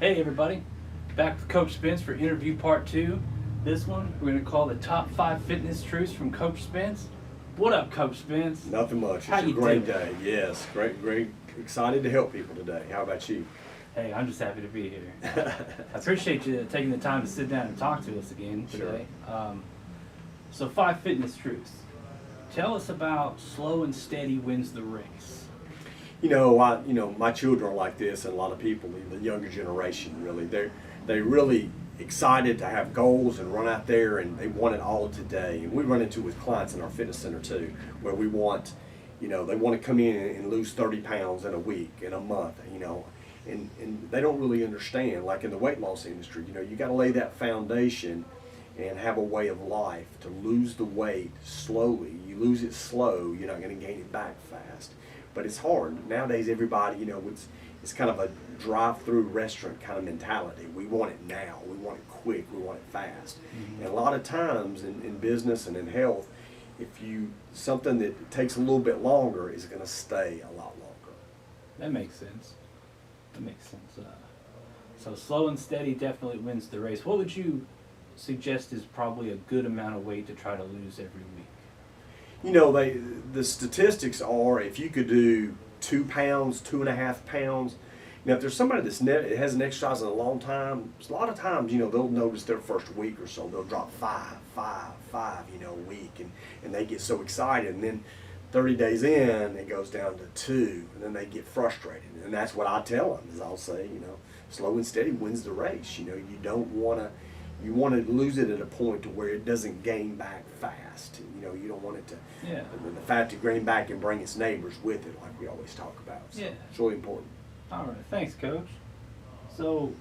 Hey everybody, back with Coach Spence for interview part 2. This one we're going to call the top 5 fitness truths from Coach Spence. What up, Coach Spence? Nothing much. How It's a you great doing? day. Yes, great. Excited to help people today. How about you? Hey, I'm just happy to be here. I appreciate you taking the time to sit down and talk to us again Sure. today. So 5 fitness truths. Tell us about slow and steady wins the race. My children are like this, and a lot of people, the younger generation, really, they're really excited to have goals and run out there, and they want it all today. And we run into with clients in our fitness center too, where we want, they want to come in and lose 30 pounds in a week, in a month, and they don't really understand. Like in the weight loss industry, you got to lay that foundation and have a way of life to lose the weight slowly. You lose it slow, you're not going to gain it back fast. But it's hard. Nowadays, everybody, it's kind of a drive-through restaurant kind of mentality. We want it now. We want it quick. We want it fast. Mm-hmm. And a lot of times in business and in health, something that takes a little bit longer is going to stay a lot longer. That makes sense. So slow and steady definitely wins the race. What would you suggest is probably a good amount of weight to try to lose every week? The statistics are, if you could do 2 pounds, 2.5 pounds. Now, if there's somebody that hasn't exercised in a long time, a lot of times, they'll notice their first week or so, they'll drop 5 a week, and they get so excited, and then 30 days in, it goes down to 2, and then they get frustrated. And that's what I tell them, is I'll say, slow and steady wins the race. You want to lose it at a point to where it doesn't gain back fast. You don't want it to, the fat to gain back and bring its neighbors with it, like we always talk about. So it's really important. All right, thanks, Coach. So,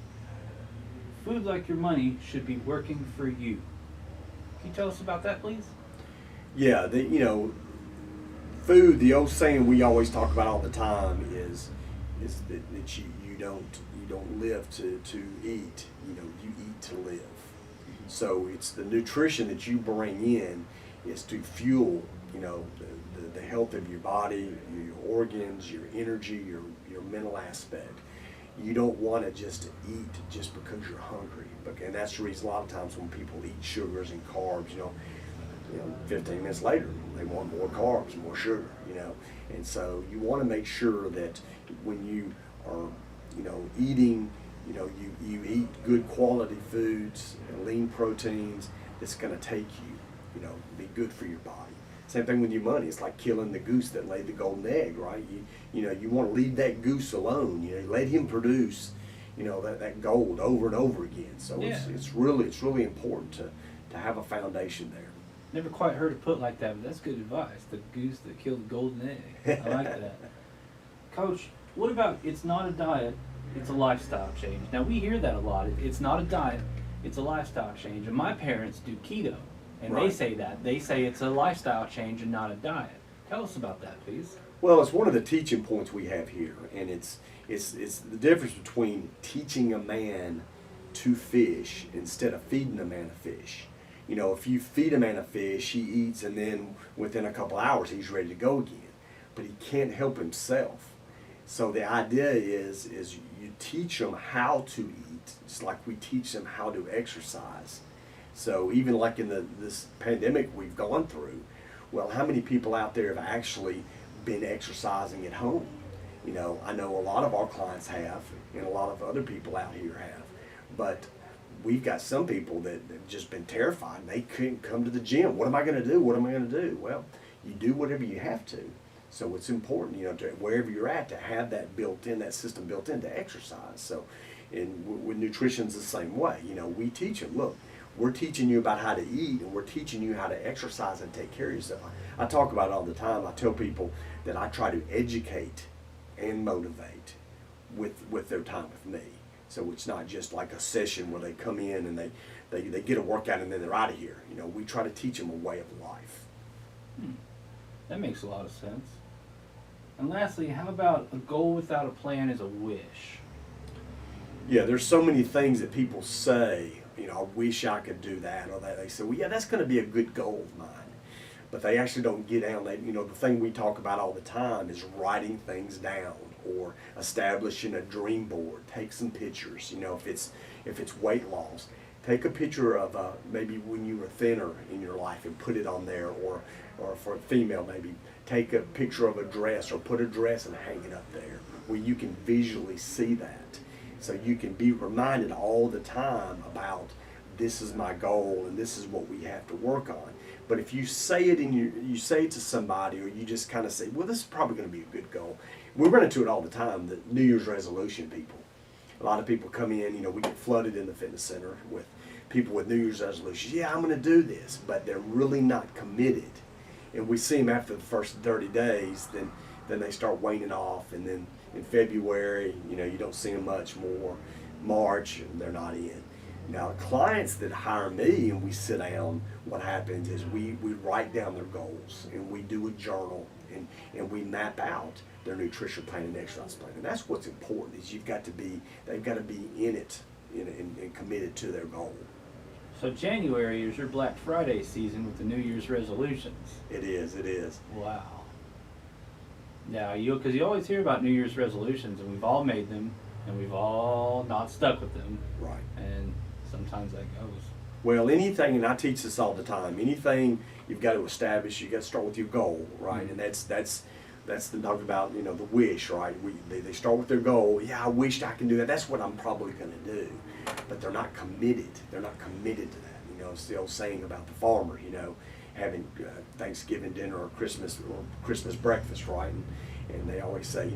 food like your money should be working for you. Can you tell us about that, please? Yeah, food. The old saying we always talk about all the time is that you don't live to eat. You eat to live. So it's the nutrition that you bring in is to fuel, the health of your body, your organs, your energy, your mental aspect. You don't want to just eat just because you're hungry. And that's the reason a lot of times when people eat sugars and carbs, 15 minutes later, they want more carbs, more sugar, And so you want to make sure that when you are, eating, you eat good quality foods, lean proteins, that's going to take you, be good for your body. Same thing with your money. It's like killing the goose that laid the golden egg, right? You want to leave that goose alone. Let him produce, that gold over and over again. So it's really important to have a foundation there. Never quite heard it put like that, but that's good advice. The goose that killed the golden egg. I like that. Coach, what about it's not a diet, it's a lifestyle change? Now, we hear that a lot. It's not a diet, it's a lifestyle change. And my parents do keto, and Right. they say that. They say it's a lifestyle change and not a diet. Tell us about that, please. Well, it's one of the teaching points we have here, and it's the difference between teaching a man to fish instead of feeding a man a fish. If you feed a man a fish, he eats, and then within a couple hours he's ready to go again. But he can't help himself. So the idea is you teach them how to eat. It's like we teach them how to exercise. So even like in this pandemic we've gone through, well, how many people out there have actually been exercising at home? I know a lot of our clients have, and a lot of other people out here have. But we've got some people that have just been terrified, and they couldn't come to the gym. What am I going to do? What am I going to do? Well, you do whatever you have to. So it's important, to wherever you're at, to have that built in, that system built in to exercise. So, and with nutrition's the same way. We teach them, look, we're teaching you about how to eat, and we're teaching you how to exercise and take care of yourself. I talk about it all the time. I tell people that I try to educate and motivate with their time with me. So it's not just like a session where they come in and they get a workout and then they're out of here. We try to teach them a way of life. That makes a lot of sense. And lastly, how about a goal without a plan is a wish? Yeah, there's so many things that people say, I wish I could do that or that. They say, well, yeah, that's going to be a good goal of mine. but they actually don't get down. They, the thing we talk about all the time is writing things down or establishing a dream board. Take some pictures. If it's weight loss, take a picture of maybe when you were thinner in your life and put it on there, or for a female, maybe take a picture of a dress or put a dress and hang it up there where you can visually see that. So you can be reminded all the time about this is my goal and this is what we have to work on. But if you say it you say it to somebody, or you just kind of say, well, this is probably going to be a good goal. We run into it all the time, the New Year's resolution people. A lot of people come in, we get flooded in the fitness center with people with New Year's resolutions. Yeah, I'm going to do this, but they're really not committed. And we see them after the first 30 days, then they start waning off, and then in February, you don't see them much more. March, they're not in. Now, clients that hire me and we sit down, what happens is we write down their goals, and we do a journal, and we map out their nutrition plan and exercise plan. And that's what's important, is they've got to be in it and committed to their goal. So January is your Black Friday season with the New Year's resolutions. It is. Wow. Yeah, because you always hear about New Year's resolutions, and we've all made them, and we've all not stuck with them. Right. And sometimes that goes. Well, anything, and I teach this all the time, anything you've got to establish, you've got to start with your goal, right? Mm-hmm. And that's the talk about, the wish, right? They start with their goal. Yeah, I wished I can do that. That's what I'm probably going to do. But they're not committed. They're not committed to that. It's the old saying about the farmer, having Thanksgiving dinner or Christmas breakfast, right? And they always say,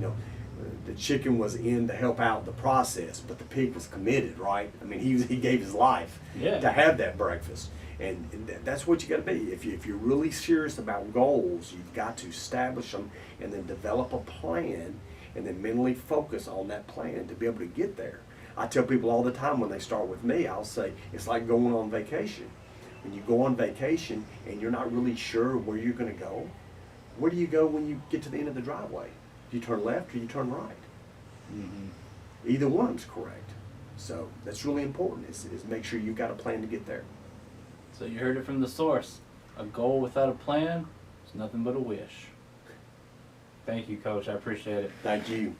the chicken was in to help out the process, but the pig was committed, right? I mean, he gave his life to have that breakfast. And that's what you got to be. If you're really serious about goals, you've got to establish them and then develop a plan and then mentally focus on that plan to be able to get there. I tell people all the time when they start with me, I'll say, it's like going on vacation. When you go on vacation and you're not really sure where you're going to go, where do you go when you get to the end of the driveway? Do you turn left or you turn right? Mm-hmm. Either one's correct. So that's really important, is make sure you've got a plan to get there. So you heard it from the source. A goal without a plan is nothing but a wish. Thank you, Coach. I appreciate it. Thank you.